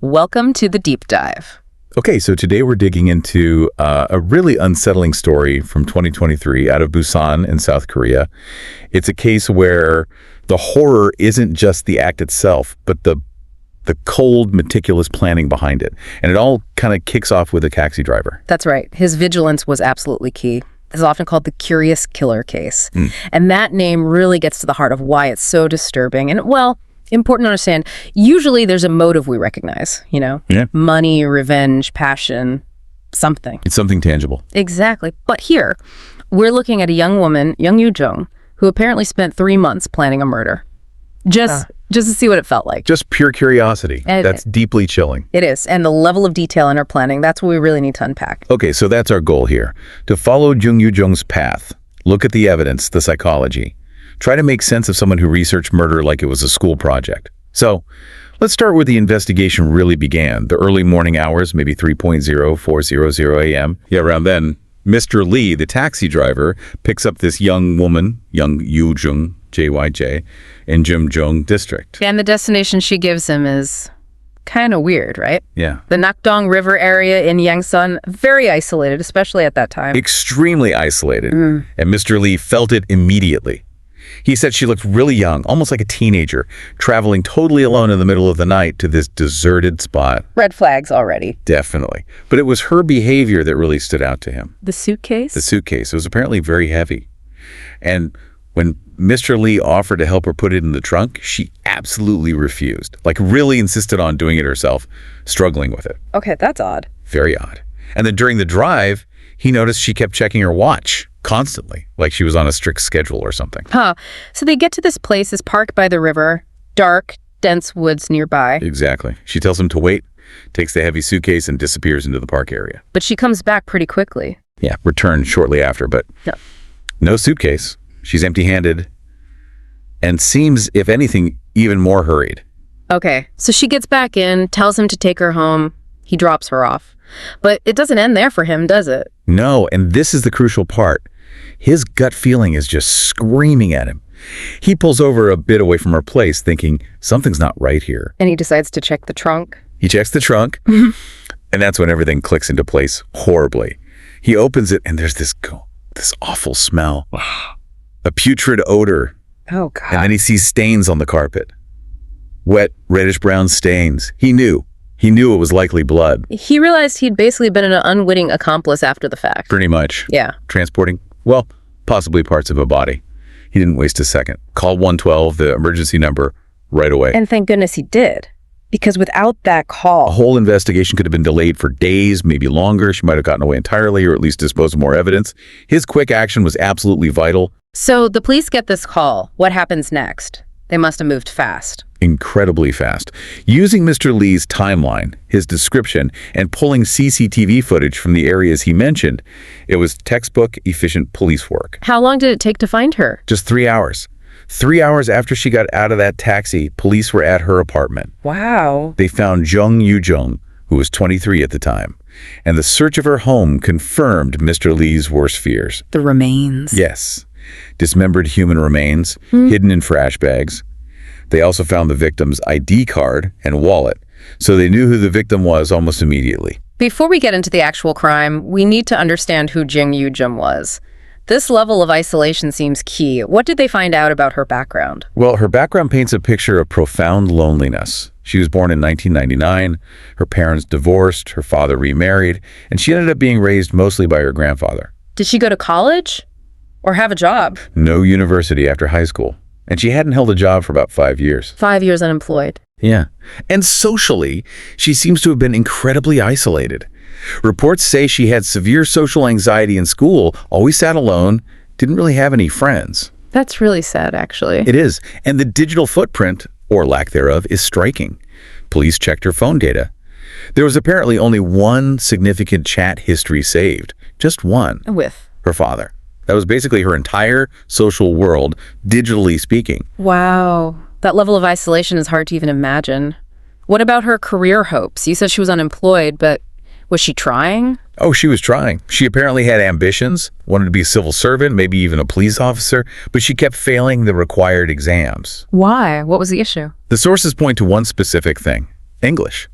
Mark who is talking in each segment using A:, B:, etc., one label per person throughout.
A: Welcome to the deep dive.
B: Okay, so today we're digging into a really unsettling story from 2023 out of Busan in South Korea. It's a case where the horror isn't just the act itself, but the cold, meticulous planning behind it. And it all kind of kicks off with a taxi driver.
A: That's right. His vigilance was absolutely key. This is often called the curious killer case. And that name really gets to the heart of why it's so disturbing. And, well, important to understand, usually there's a motive we recognize,
B: Yeah.
A: Money, revenge, passion, something.
B: It's something tangible.
A: Exactly. But here, we're looking at a young woman, Jung Yoo-jung, who apparently spent 3 months planning a murder. Just to see what it felt like.
B: Just pure curiosity. That's deeply chilling.
A: It is. And the level of detail in her planning, that's what we really need to unpack.
B: Okay, so that's our goal here. To follow Jung Yoo-jung's path, look at the evidence, the psychology. Try to make sense of someone who researched murder like it was a school project. So, let's start where the investigation really began. The early morning hours, maybe 3:40 a.m. Yeah, around then, Mr. Lee, the taxi driver, picks up this young woman, Jung Yoo-jung, JYJ, in Jung district.
A: And the destination she gives him is kind of weird, right?
B: Yeah.
A: The Nakdong River area in Yangsan, very isolated, especially at that time.
B: Extremely isolated. And Mr. Lee felt it immediately. He said she looked really young, almost like a teenager, traveling totally alone in the middle of the night to this deserted spot.
A: Red flags already.
B: Definitely. But it was her behavior that really stood out to him.
A: The suitcase?
B: The suitcase. It was apparently very heavy. And when Mr. Lee offered to help her put it in the trunk, she absolutely refused. Like, really insisted on doing it herself, struggling with it.
A: Okay, that's odd.
B: Very odd. And then during the drive, he noticed she kept checking her watch constantly, like she was on a strict schedule or something.
A: So they get to this place, this park by the river, dark, dense woods nearby.
B: Exactly. She tells him to wait, takes the heavy suitcase, and disappears into the park area.
A: But she comes back pretty quickly.
B: Yeah, returns shortly after, but no suitcase. She's empty-handed and seems, if anything, even more hurried.
A: Okay, so she gets back in, tells him to take her home. He drops her off. But it doesn't end there for him, does it?
B: No, and this is the crucial part. His gut feeling is just screaming at him. He pulls over a bit away from her place, thinking something's not right here.
A: And he decides to check the trunk.
B: He checks the trunk, and that's when everything clicks into place horribly. He opens it, and there's this awful smell. A putrid odor.
A: Oh, God.
B: And then he sees stains on the carpet. Wet, reddish-brown stains. He knew it was likely blood.
A: He realized he'd basically been an unwitting accomplice after the fact.
B: Pretty much.
A: Yeah.
B: Transporting, well, possibly parts of a body. He didn't waste a second. Called 112, the emergency number, right away.
A: And thank goodness he did. Because without that
B: A
A: call...
B: whole investigation could have been delayed for days, maybe longer. She might have gotten away entirely, or at least disposed of more evidence. His quick action was absolutely vital.
A: So the police get this call. What happens next? They must have moved fast.
B: Incredibly fast. Using Mr. Lee's timeline, his description, and pulling CCTV footage from the areas he mentioned, it was textbook efficient police work.
A: How long did it take to find her?
B: Just 3 hours. 3 hours after she got out of that taxi, police were at her apartment.
A: Wow.
B: They found Jung Yoo-jung, who was 23 at the time. And the search of her home confirmed Mr. Lee's worst fears.
A: The remains.
B: Yes. Dismembered human remains, hidden in trash bags. They also found the victim's ID card and wallet, so they knew who the victim was almost immediately.
A: Before we get into the actual crime, we need to understand who Jung Yoo-jung was. This level of isolation seems key. What did they find out about her background?
B: Well, her background paints a picture of profound loneliness. She was born in 1999, her parents divorced, her father remarried, and she ended up being raised mostly by her grandfather.
A: Did she go to college? Or have a job?
B: No university after high school. And she hadn't held a job for about 5 years.
A: 5 years unemployed.
B: Yeah. And socially, she seems to have been incredibly isolated. Reports say she had severe social anxiety in school, always sat alone, didn't really have any friends.
A: That's really sad, actually.
B: It is. And the digital footprint, or lack thereof, is striking. Police checked her phone data. There was apparently only one significant chat history saved. Just one.
A: With?
B: Her father. That was basically her entire social world, digitally speaking.
A: Wow. That level of isolation is hard to even imagine. What about her career hopes? You said she was unemployed, but was she trying?
B: Oh, she was trying. She apparently had ambitions, wanted to be a civil servant, maybe even a police officer, but she kept failing the required exams.
A: Why? What was the issue?
B: The sources point to one specific thing: English.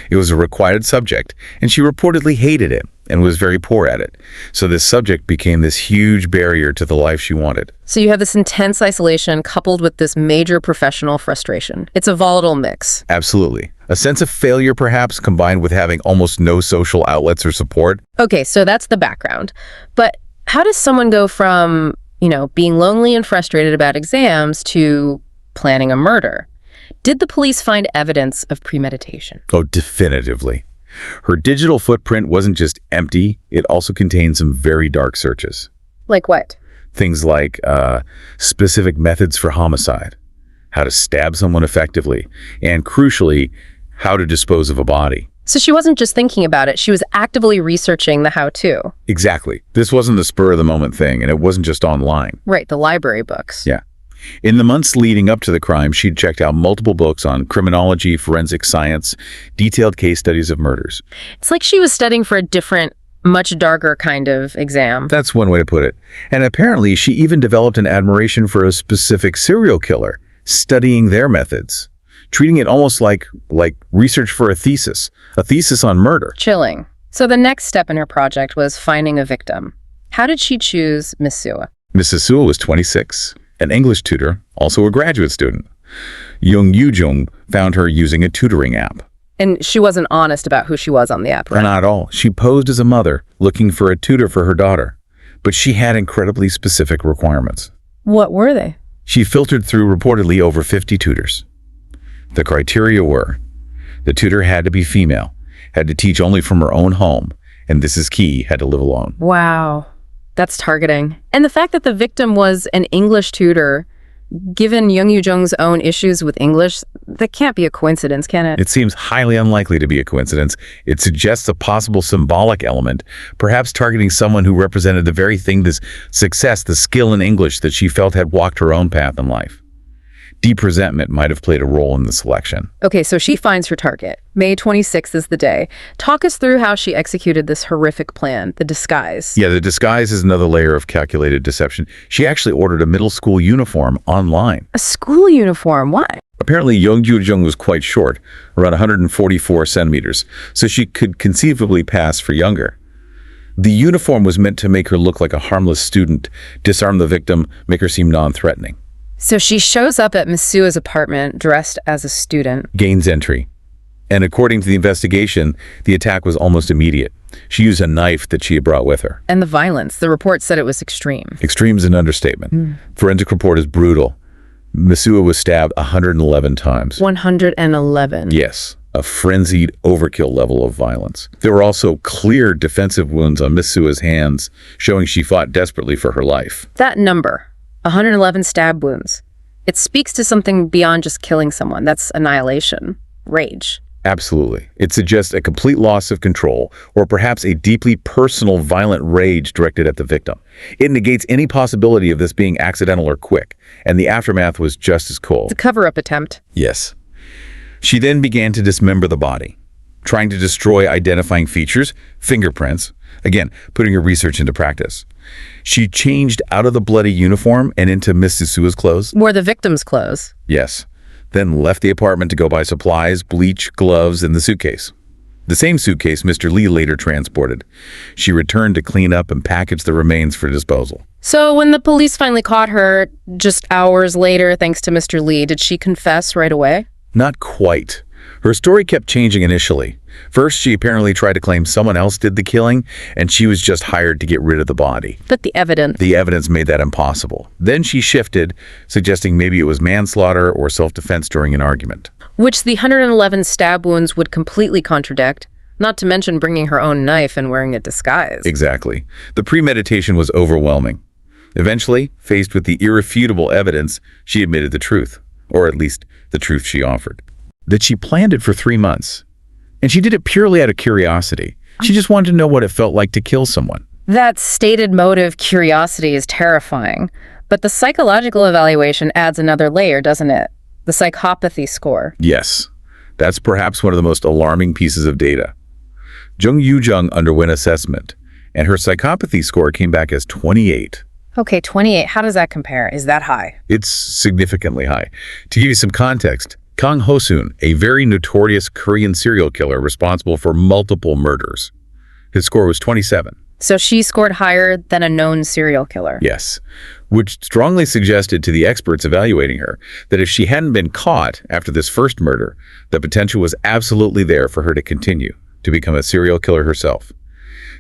B: It was a required subject, and she reportedly hated it and was very poor at it. So this subject became this huge barrier to the life she wanted.
A: So you have this intense isolation coupled with this major professional frustration. It's a volatile mix.
B: Absolutely. A sense of failure, perhaps, combined with having almost no social outlets or support.
A: Okay, so that's the background. But how does someone go from, being lonely and frustrated about exams to planning a murder? Did the police find evidence of premeditation?
B: Oh, definitively. Her digital footprint wasn't just empty, it also contained some very dark searches.
A: Like what?
B: Things like specific methods for homicide, how to stab someone effectively, and crucially, how to dispose of a body.
A: So she wasn't just thinking about it, she was actively researching the how-to.
B: Exactly. This wasn't a spur-of-the-moment thing, and it wasn't just online.
A: Right, the library books.
B: Yeah. In the months leading up to the crime, she'd checked out multiple books on criminology, forensic science, detailed case studies of murders.
A: It's like she was studying for a different, much darker kind of exam.
B: That's one way to put it. And apparently, she even developed an admiration for a specific serial killer, studying their methods, treating it almost like research for a thesis on murder.
A: Chilling. So the next step in her project was finding a victim. How did she choose Miss Sua?
B: Mrs. Sua was 26. An English tutor, also a graduate student. Jung Yoo-jung found her using a tutoring app.
A: And she wasn't honest about who she was on the app, right?
B: Not at all. She posed as a mother, looking for a tutor for her daughter. But she had incredibly specific requirements.
A: What were they?
B: She filtered through reportedly over 50 tutors. The criteria were, the tutor had to be female, had to teach only from her own home, and this is key, had to live alone.
A: Wow. That's targeting. And the fact that the victim was an English tutor, given Jung Yoo-jung's own issues with English, that can't be a coincidence, can it?
B: It seems highly unlikely to be a coincidence. It suggests a possible symbolic element, perhaps targeting someone who represented the very thing, this success, the skill in English that she felt had walked her own path in life. Deep resentment might have played a role in the selection.
A: Okay, so she finds her target. May 26th is the day. Talk us through how she executed this horrific plan, the disguise.
B: Yeah, the disguise is another layer of calculated deception. She actually ordered a middle school uniform online.
A: A school uniform? Why?
B: Apparently, Jung Yoo-jung was quite short, around 144 centimeters, so she could conceivably pass for younger. The uniform was meant to make her look like a harmless student, disarm the victim, make her seem non-threatening.
A: So she shows up at Miss Sua's apartment dressed as a student.
B: Gains entry. And according to the investigation, the attack was almost immediate. She used a knife that she had brought with her.
A: And the violence. The report said it was extreme.
B: Extreme is an understatement. Forensic report is brutal. Miss Sua was stabbed 111 times.
A: 111.
B: Yes, a frenzied overkill level of violence. There were also clear defensive wounds on Miss Sua's hands, showing she fought desperately for her life.
A: That number, 111 stab wounds, it speaks to something beyond just killing someone. That's annihilation, rage.
B: Absolutely. It suggests a complete loss of control, or perhaps a deeply personal, violent rage directed at the victim. It negates any possibility of this being accidental or quick, and the aftermath was just as cold.
A: It's a cover-up attempt.
B: Yes. She then began to dismember the body, trying to destroy identifying features, fingerprints, again, putting her research into practice. She changed out of the bloody uniform and into Mrs. Sua's clothes.
A: Wore the victim's clothes.
B: Yes. Then left the apartment to go buy supplies, bleach, gloves, and the suitcase. The same suitcase Mr. Lee later transported. She returned to clean up and package the remains for disposal.
A: So when the police finally caught her, just hours later, thanks to Mr. Lee, did she confess right away?
B: Not quite. Her story kept changing initially. First, she apparently tried to claim someone else did the killing, and she was just hired to get rid of the body.
A: But the evidence...
B: The evidence made that impossible. Then she shifted, suggesting maybe it was manslaughter or self-defense during an argument.
A: Which the 111 stab wounds would completely contradict, not to mention bringing her own knife and wearing a disguise.
B: Exactly. The premeditation was overwhelming. Eventually, faced with the irrefutable evidence, she admitted the truth, or at least the truth she offered. That she planned it for 3 months. And she did it purely out of curiosity. She just wanted to know what it felt like to kill someone.
A: That stated motive, curiosity, is terrifying. But the psychological evaluation adds another layer, doesn't it? The psychopathy score.
B: Yes. That's perhaps one of the most alarming pieces of data. Jung Yoo-jung underwent assessment, and her psychopathy score came back as 28.
A: Okay, 28. How does that compare? Is that high?
B: It's significantly high. To give you some context, Kang Ho-soon, a very notorious Korean serial killer responsible for multiple murders. His score was 27.
A: So she scored higher than a known serial killer.
B: Yes, which strongly suggested to the experts evaluating her that if she hadn't been caught after this first murder, the potential was absolutely there for her to continue to become a serial killer herself.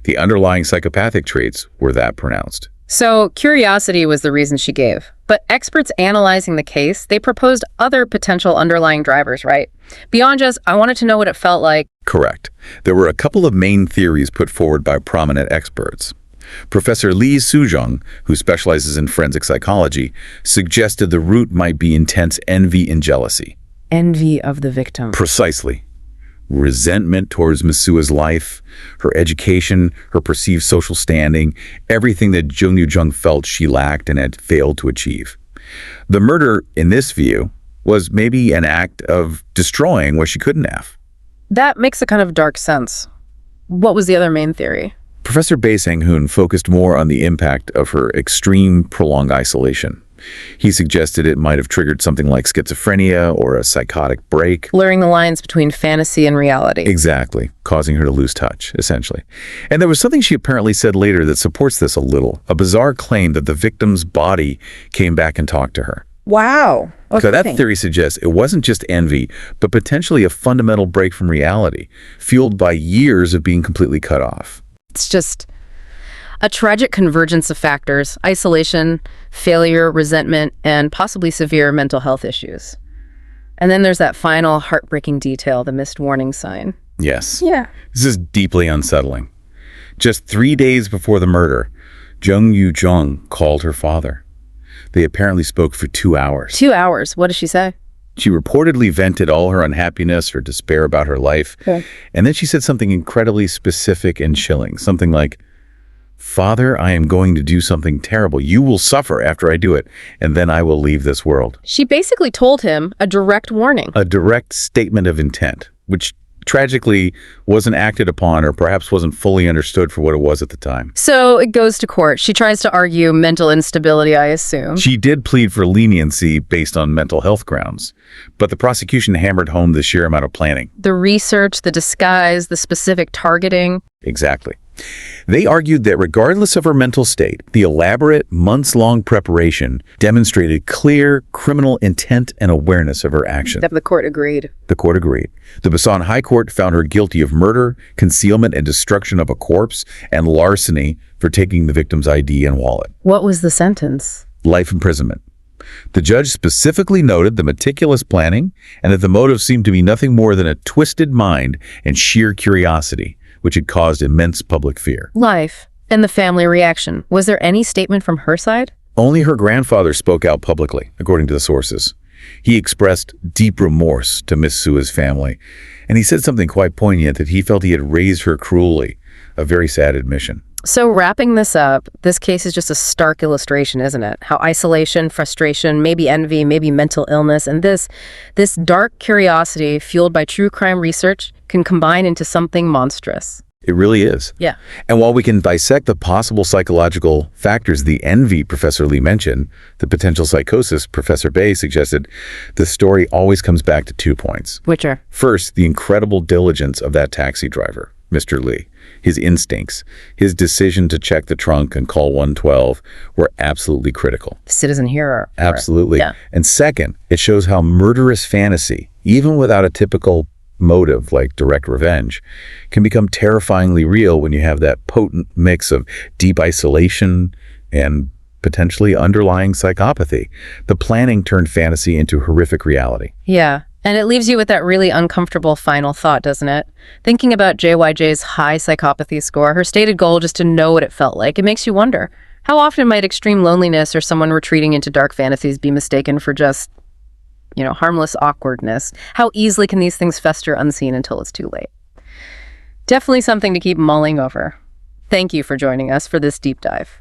B: The underlying psychopathic traits were that pronounced.
A: So curiosity was the reason she gave. But experts analyzing the case, they proposed other potential underlying drivers, right? Beyond just, I wanted to know what it felt like.
B: Correct. There were a couple of main theories put forward by prominent experts. Professor Lee Soo-jung, who specializes in forensic psychology, suggested the root might be intense envy and jealousy.
A: Envy of the victim.
B: Precisely. Resentment towards Miss Sua's life, her education, her perceived social standing, everything that Jung Yoo-jung felt she lacked and had failed to achieve. The murder, in this view, was maybe an act of destroying what she couldn't have.
A: That makes a kind of dark sense. What was the other main theory?
B: Professor Bae Sang-hoon focused more on the impact of her extreme, prolonged isolation. He suggested it might have triggered something like schizophrenia or a psychotic break.
A: Blurring the lines between fantasy and reality.
B: Exactly, causing her to lose touch, essentially. And there was something she apparently said later that supports this a little, a bizarre claim that the victim's body came back and talked to her.
A: Wow.
B: So that theory suggests it wasn't just envy, but potentially a fundamental break from reality, fueled by years of being completely cut off.
A: It's just a tragic convergence of factors: isolation, failure, resentment, and possibly severe mental health issues. And then there's that final heartbreaking detail, the missed warning sign.
B: Yes.
A: Yeah.
B: This is deeply unsettling. Just 3 days before the murder, Jung Yoo-jung called her father. They apparently spoke for 2 hours.
A: 2 hours. What did she say?
B: She reportedly vented all her unhappiness, her despair about her life.
A: Okay.
B: And then she said something incredibly specific and chilling. Something like, "Father, I am going to do something terrible. You will suffer after I do it, and then I will leave this world."
A: She basically told him a direct warning.
B: A direct statement of intent, which tragically wasn't acted upon or perhaps wasn't fully understood for what it was at the time.
A: So it goes to court. She tries to argue mental instability, I assume.
B: She did plead for leniency based on mental health grounds, but the prosecution hammered home the sheer amount of planning.
A: The research, the disguise, the specific targeting.
B: Exactly. They argued that regardless of her mental state, the elaborate, months-long preparation demonstrated clear criminal intent and awareness of her actions.
A: The court agreed.
B: The court agreed. The Busan High Court found her guilty of murder, concealment and destruction of a corpse, and larceny for taking the victim's ID and wallet.
A: What was the sentence?
B: Life imprisonment. The judge specifically noted the meticulous planning and that the motive seemed to be nothing more than a twisted mind and sheer curiosity, which had caused immense public fear.
A: Life and the family reaction. Was there any statement from her side?
B: Only her grandfather spoke out publicly, according to the sources. He expressed deep remorse to Miss Sua's family, and he said something quite poignant that he felt he had raised her cruelly, a very sad admission.
A: So wrapping this up, this case is just a stark illustration, isn't it? How isolation, frustration, maybe envy, maybe mental illness, and this dark curiosity fueled by true crime research can combine into something monstrous.
B: It really is.
A: Yeah.
B: And while we can dissect the possible psychological factors, the envy Professor Lee mentioned, the potential psychosis Professor Bae suggested, the story always comes back to 2 points.
A: Which are?
B: First, the incredible diligence of that taxi driver, Mr. Lee. His instincts, his decision to check the trunk and call 112 were absolutely critical.
A: Citizen hero.
B: Absolutely.
A: Yeah.
B: And second, it shows how murderous fantasy, even without a typical motive like direct revenge, can become terrifyingly real when you have that potent mix of deep isolation and potentially underlying psychopathy. The planning turned fantasy into horrific reality.
A: Yeah. And it leaves you with that really uncomfortable final thought, doesn't it? Thinking about JYJ's high psychopathy score, her stated goal just to know what it felt like, it makes you wonder, how often might extreme loneliness or someone retreating into dark fantasies be mistaken for just, harmless awkwardness? How easily can these things fester unseen until it's too late? Definitely something to keep mulling over. Thank you for joining us for this deep dive.